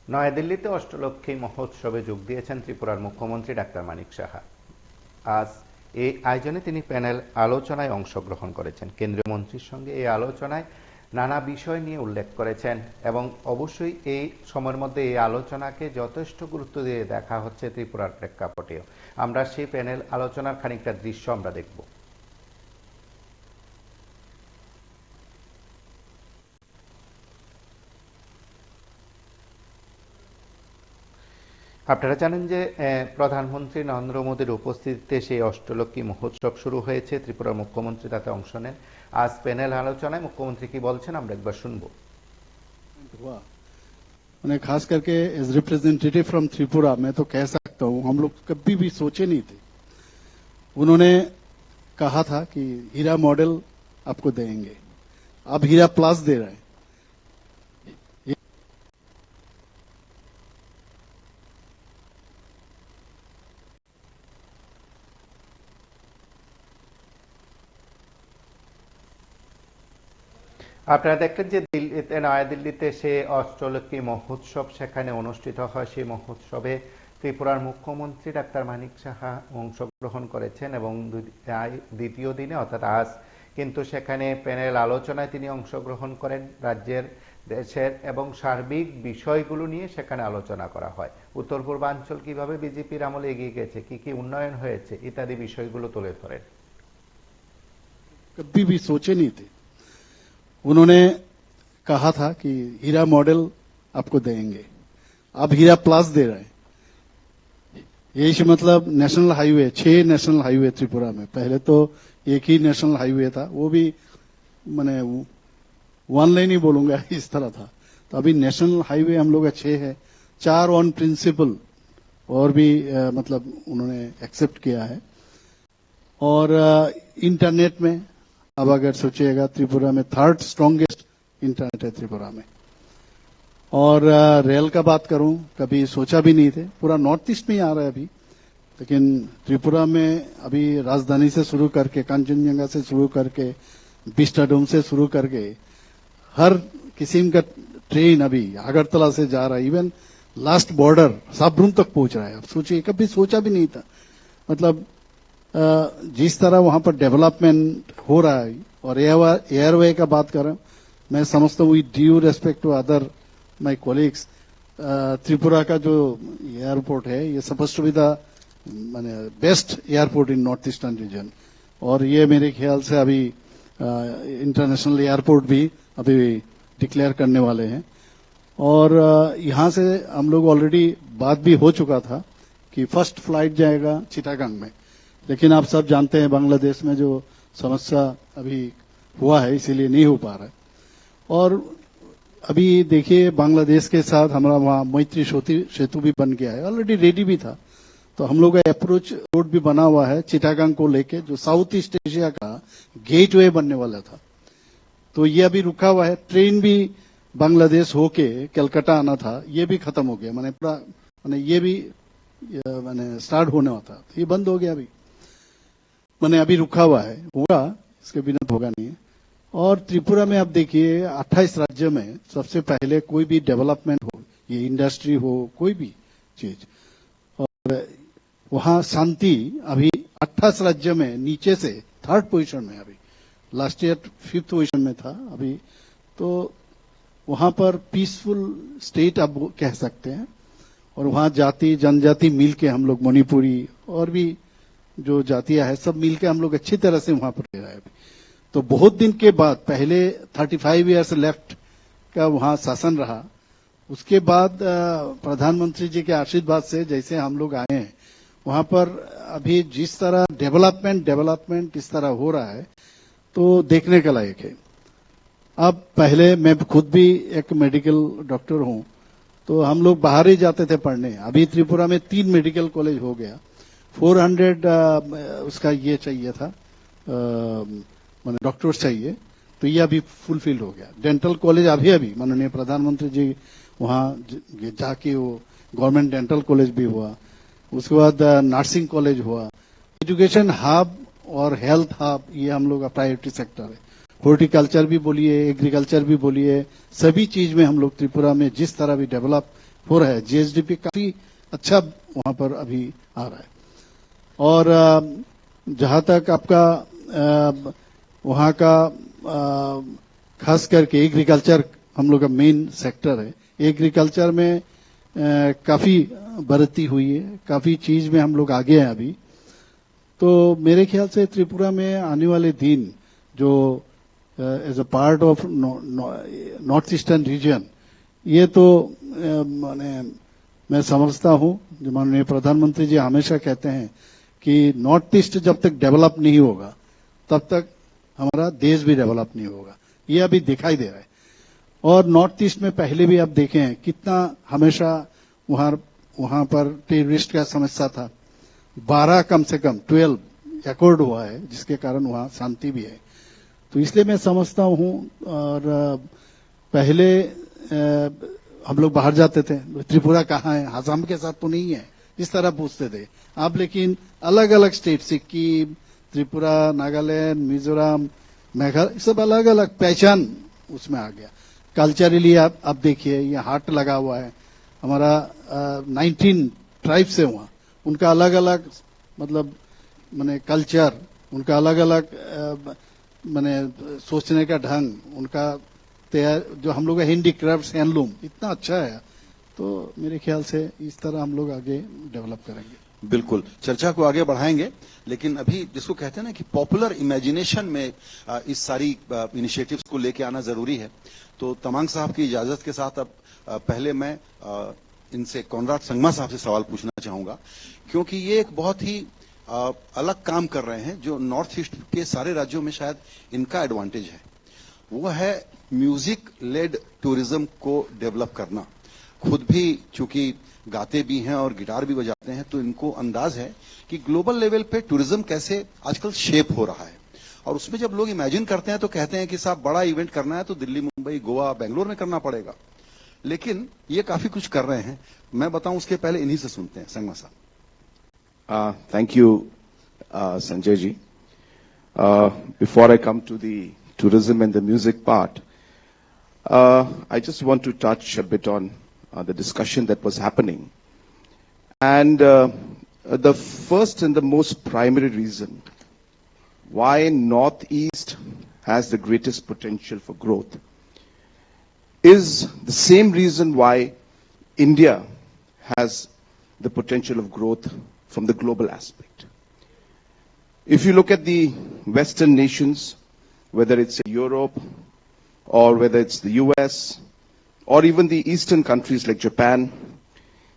নয়াদিল্লিতে অষ্টলক্ষ্মী মহোৎসবে যোগ দিয়েছেন ত্রিপুরার মুখ্যমন্ত্রী ডাক্তার মানিক সাহা। আজ এই আয়োজনে তিনি প্যানেল আলোচনায় অংশগ্রহণ করেছেন। কেন্দ্রীয় মন্ত্রীর সঙ্গে এই আলোচনায় নানা বিষয় নিয়ে উল্লেখ করেছেন এবং অবশ্যই এই সময়ের মধ্যে এই আলোচনাকে যথেষ্ট গুরুত্ব দিয়ে দেখা হচ্ছে ত্রিপুরার প্রেক্ষাপটেও। আমরা সেই প্যানেল আলোচনার খানিকটা দৃশ্য আমরা দেখব। আপনারা জানেন যে প্রধানমন্ত্রী নরেন্দ্র মোদীর উপস্থিতিতে সেই অষ্টলক্ষ্মী মহোৎসব শুরু হয়েছে। ত্রিপুরার মুখ্যমন্ত্রী তাতে অংশ নেন। আজ প্যানেল আলোচনায় মুখ্যমন্ত্রী কি বলছেন আমরা একবার শুনবো। खास करके एज रिप्रेजेंटेटिव फ्रॉम त्रिपुरा मैं तो कह सकता हूं हम लोग कभी भी सोचे नहीं थे। उन्होंने कहा था कि हीरा मॉडल आपको देंगे, अब हीरा प्लस दे रहे हैं। আপনারা দেখলেন যে নয়াদিল্লিতে সে অষ্টলক্ষ্মী মহোৎসব সেখানে অনুষ্ঠিত হয়। সেই মহোৎসবে ত্রিপুরার মুখ্যমন্ত্রী ডাক্তার মানিক সাহা অংশগ্রহণ করেছেন এবং দ্বিতীয় দিনে অর্থাৎ আজ কিন্তু সেখানে প্যানেল আলোচনায় তিনি অংশগ্রহণ করেন। রাজ্যের, দেশের এবং সার্বিক বিষয়গুলো নিয়ে সেখানে আলোচনা করা হয়। উত্তর পূর্বাঞ্চল কিভাবে বিজেপির আমলে এগিয়ে গেছে, কি কি উন্নয়ন হয়েছে ইত্যাদি বিষয়গুলো তুলে ধরেন। कभी भी सोचे नहीं थे। उन्होंने कहा था कि हीरा मॉडल आपको देंगे, अब हीरा प्लस दे रहे हैं। यही मतलब national highway, 6 national highway Tripura में। पहले तो एक ही नेशनल हाईवे था, वो भी मैंने वन लाइन ही बोलूंगा इस तरह था। तो अभी नेशनल हाईवे हम लोग 6 है, 4 ऑन प्रिंसिपल और भी मतलब उन्होंने एक्सेप्ट किया है। और इंटरनेट में अब अगर सोचिएगा त्रिपुरा में 3rd स्ट्रॉन्गेस्ट इंटरनेट है त्रिपुरा में। और रेल का बात करूं, कभी सोचा भी नहीं थे। पूरा नॉर्थ ईस्ट में ही आ रहा है अभी, लेकिन त्रिपुरा में अभी राजधानी से शुरू करके, कांचनजंगा से शुरू करके, बिस्टाडोम से शुरू करके हर किस्म का ट्रेन अभी अगरतला से जा रहा है। इवन लास्ट बॉर्डर साबरूम तक पहुंच रहा है। अब सोचिए, कभी सोचा भी नहीं था। मतलब जिस तरह वहां पर डेवलपमेंट हो रहा है। और एयरवे का बात करें, मैं समझता हूँ due respect to other my colleagues, Tripura का जो एयरपोर्ट है ये सपोज टू बी द माने best airport in north eastern region. और ये मेरे ख्याल से अभी इंटरनेशनल एयरपोर्ट भी अभी डिक्लेयर करने वाले हैं। और यहां से हम लोग ऑलरेडी बात भी हो चुका था कि फर्स्ट फ्लाइट जाएगा चिटागंग में। लेकिन आप सब जानते हैं बांग्लादेश में जो समस्या अभी हुआ है, इसीलिए नहीं हो पा रहा है। और अभी देखिए बांग्लादेश के साथ हमारा वहां मैत्री सेतु भी बन गया है, ऑलरेडी रेडी भी था। तो हम लोग का अप्रोच रोड भी बना हुआ है चिटागंग को लेके, जो साउथ ईस्ट एशिया का गेटवे बनने वाला था। तो ये अभी रुका हुआ है। ट्रेन भी बांग्लादेश होके कलकत्ता आना था, ये भी खत्म हो गया। मैंने पूरा ये भी मैंने स्टार्ट होने वाला था, ये बंद हो गया अभी। मैंने अभी रुका हुआ है, होगा, इसके बिना होगा नहीं। और त्रिपुरा में आप देखिए 28 राज्य में सबसे पहले कोई भी डेवलपमेंट हो, ये इंडस्ट्री हो, कोई भी चीज, और वहां शांति अभी 28 राज्य में नीचे से 3rd पोजीशन में, अभी लास्ट ईयर 5th पोजीशन में था अभी। तो वहां पर पीसफुल स्टेट आप कह सकते हैं। और वहां जाति जनजाति मिल के हम लोग, मणिपुरी और भी जो जातियां है सब मिलकर हम लोग अच्छी तरह से वहां पर रह रहे हैं। तो बहुत दिन के बाद, पहले 35 इयर्स लेफ्ट का वहां शासन रहा, उसके बाद प्रधानमंत्री जी के आशीर्वाद से जैसे हम लोग आए हैं, वहां पर अभी जिस तरह डेवलपमेंट इस तरह हो रहा है तो देखने का लायक है। अब पहले मैं खुद भी एक मेडिकल डॉक्टर हूं, तो हम लोग बाहर ही जाते थे पढ़ने। अभी त्रिपुरा में 3 मेडिकल कॉलेज हो गया। 400 उसका ये चाहिए था, माने डॉक्टर्स चाहिए, तो ये अभी फुलफिल हो गया। डेंटल कॉलेज अभी माननीय प्रधानमंत्री जी वहां जाके वो गवर्नमेंट डेंटल कॉलेज भी हुआ। उसके बाद नर्सिंग कॉलेज हुआ। एजुकेशन हब और हेल्थ हब, ये हम लोग का प्रायोरिटी सेक्टर है। हॉर्टिकल्चर भी बोलिए, एग्रीकल्चर भी बोलिए, सभी चीज में हम लोग त्रिपुरा में जिस तरह भी डेवलप हो रहा है, जीएसडीपी काफी अच्छा वहां पर अभी आ रहा है। और जहां तक आपका वहां का खास करके एग्रीकल्चर हम लोग का मेन सेक्टर है, एग्रीकल्चर में काफी बढ़ती हुई है, काफी चीज में हम लोग आगे हैं अभी। तो मेरे ख्याल से त्रिपुरा में आने वाले दिन जो as a part of north eastern region, ये तो माने मैं समझता हूं, जो माननीय प्रधानमंत्री जी हमेशा कहते हैं कि नॉर्थ ईस्ट जब तक डेवलप नहीं होगा तब तक हमारा देश भी डेवलप नहीं होगा। ये अभी दिखाई दे रहा है। और नॉर्थ ईस्ट में पहले भी आप देखे हैं कितना हमेशा वहां पर टेररिस्ट का समस्या था। 12 कम से कम 12 एकॉर्ड हुआ है, जिसके कारण वहां शांति भी है। तो इसलिए मैं समझता हूं, और पहले हम लोग बाहर जाते थे, त्रिपुरा कहाँ है, आसाम के साथ तो नहीं है, इस तरह पूछते थे आप। लेकिन अलग अलग स्टेट, सिक्किम, त्रिपुरा, नागालैंड, मिजोरम, मेघालय, सब अलग अलग पहचान उसमें आ गया। कल्चरली आप देखिए, ये हाट लगा हुआ है हमारा 19 ट्राइब से वहां, उनका अलग अलग मतलब माने कल्चर, उनका अलग अलग माने सोचने का ढंग, उनका तैयार जो हम लोग का हैंडीक्राफ्ट, हैंडलूम इतना अच्छा है। तो मेरे ख्याल से इस तरह हम लोग आगे डेवलप करेंगे। बिल्कुल, चर्चा को आगे बढ़ाएंगे, लेकिन अभी जिसको कहते हैं ना कि पॉपुलर इमेजिनेशन में इस सारी इनिशिएटिव्स को लेके आना जरूरी है। तो तमांग साहब की इजाजत के साथ अब पहले मैं इनसे कॉनराड संगमा साहब से सवाल पूछना चाहूंगा, क्योंकि ये एक बहुत ही अलग काम कर रहे हैं जो नॉर्थ ईस्ट के सारे राज्यों में शायद इनका एडवांटेज है। वो है म्यूजिक लेड टूरिज्म को डेवलप करना। खुद भी चूंकि गाते भी हैं और गिटार भी बजाते हैं, तो इनको अंदाज है कि ग्लोबल लेवल पे टूरिज्म कैसे आजकल शेप हो रहा है। और उसमें जब लोग इमेजिन करते हैं तो कहते हैं कि साहब बड़ा इवेंट करना है तो दिल्ली, मुंबई, गोवा, बेंगलोर में करना पड़ेगा, लेकिन ये काफी कुछ कर रहे हैं। मैं बताऊं उसके पहले इन्हीं से सुनते हैं। संगमा साहब। Thank you, Sanjay ji. Before I come to the tourism and the music part, I just want to touch a bit on the discussion that was happening. And the first and the most primary reason why Northeast has the greatest potential for growth is the same reason why India has the potential of growth from the global aspect. If you look at the Western nations, whether it's Europe or whether it's the US or even the Eastern countries like Japan,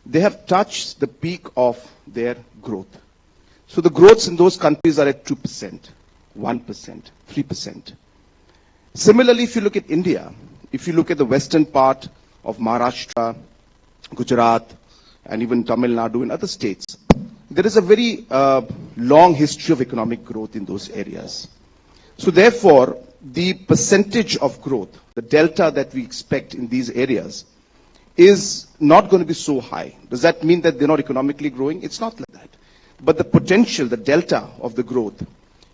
they have touched the peak of their growth. So the growths in those countries are at 2%, 1%, 3%. Similarly, if you look at India, if you look at the western part of Maharashtra, Gujarat, and even Tamil Nadu and other states, there is a very long history of economic growth in those areas. So therefore, the percentage of growth, the delta that we expect in these areas, is not going to be so high. Does that mean that they're not economically growing? It's not like that. But the potential, the delta of the growth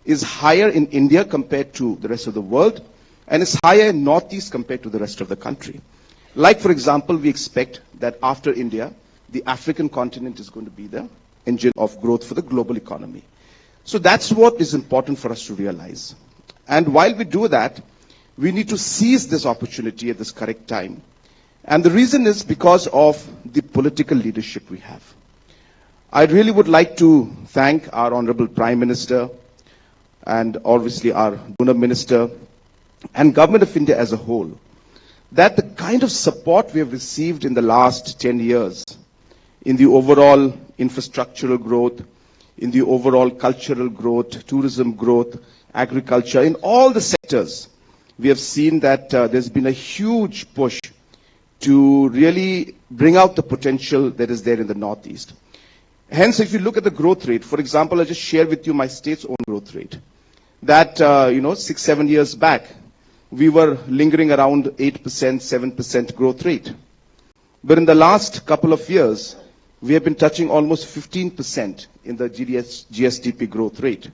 is higher in India compared to the rest of the world, and is higher in Northeast compared to the rest of the country. Like, for example, we expect that after India, the African continent is going to be the engine of growth for the global economy. So that's what is important for us to realize. And while we do that, we need to seize this opportunity at this correct time. And the reason is because of the political leadership we have. I really would like to thank our Honorable Prime Minister and obviously our donor minister and Government of India as a whole, that the kind of support we have received in the last 10 years in the overall infrastructural growth, in the overall cultural growth, tourism growth, agriculture, in all the sectors, we have seen that there's been a huge push to really bring out the potential that is there in the Northeast. Hence, if you look at the growth rate, for example, I'll just share with you my state's own growth rate. That, 6-7 years back, we were lingering around 8%, 7% growth rate. But in the last couple of years, we have been touching almost 15% in the GSDP growth rate.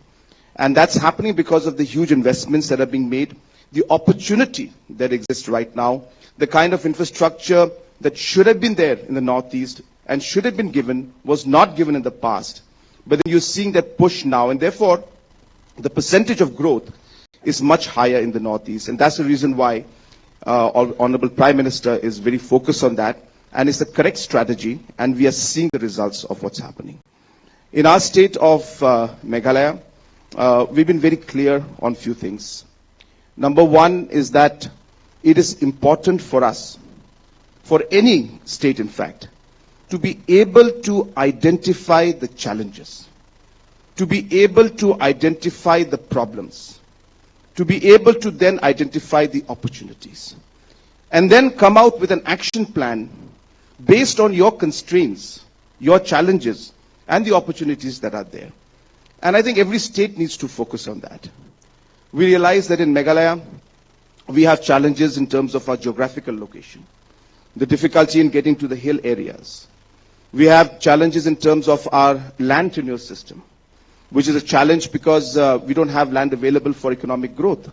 And that's happening because of the huge investments that are being made, the opportunity that exists right now, the kind of infrastructure that should have been there in the Northeast and should have been given was not given in the past. But then you're seeing that push now, and therefore the percentage of growth is much higher in the Northeast. And that's the reason why Honorable Prime Minister is very focused on that, and it's the correct strategy, and we are seeing the results of what's happening. In our state of Meghalaya, we've been very clear on few things. Number one is that it is important for us, for any state in fact, to be able to identify the challenges, to be able to identify the problems, to be able to then identify the opportunities, and then come out with an action plan based on your constraints, your challenges, and the opportunities that are there. And I think every state needs to focus on that. We realize that in Meghalaya, we have challenges in terms of our geographical location, the difficulty in getting to the hill areas. We have challenges in terms of our land tenure system, which is a challenge because we don't have land available for economic growth,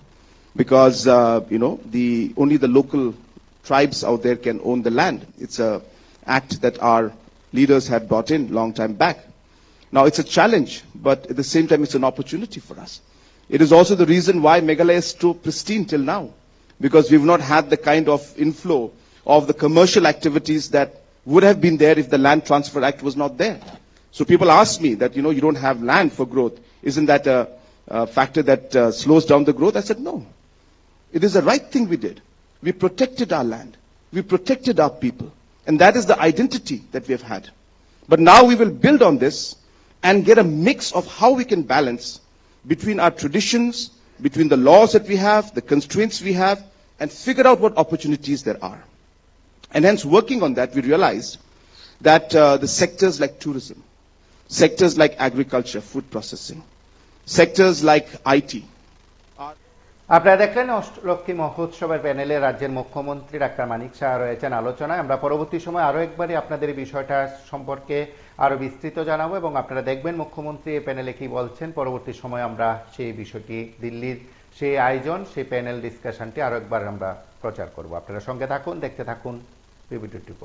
because only the local tribes out there can own the land. It's an act that our leaders had brought in long time back. Now it's a challenge, but at the same time it's an opportunity for us. It is also the reason why Meghalaya is so pristine till now, because we've not had the kind of inflow of the commercial activities that would have been there if the Land Transfer Act was not there. So people ask me that, you don't have land for growth. Isn't that a factor that slows down the growth? I said, no. It is the right thing we did. We protected our land. We protected our people. And that is the identity that we have had. But now we will build on this and get a mix of how we can balance between our traditions, between the laws that we have, the constraints we have, and figure out what opportunities there are. And hence, working on that, we realized that the sectors like tourism, sectors like agriculture, food processing, sectors like IT. আপনারা দেখলেন অষ্টলক্ষ্মী মহোৎসবের প্যানেলে রাজ্যের মুখ্যমন্ত্রী doctor Manik Saha রয়েছেন আলোচনায়। আমরা পরবর্তী সময় আরো একবারই আপনাদের এই বিষয়টা সম্পর্কে আরো বিস্তৃত জানাবো এবং আপনারা দেখবেন মুখ্যমন্ত্রী এই প্যানেলে কি বলছেন। পরবর্তী সময় আমরা সেই বিষয়টি দিল্লির সেই আয়োজন, সেই প্যানেল ডিসকাশনটি আরো একবার আমরা প্রচার করব। আপনারা সঙ্গে থাকুন, দেখতে থাকুন PB24।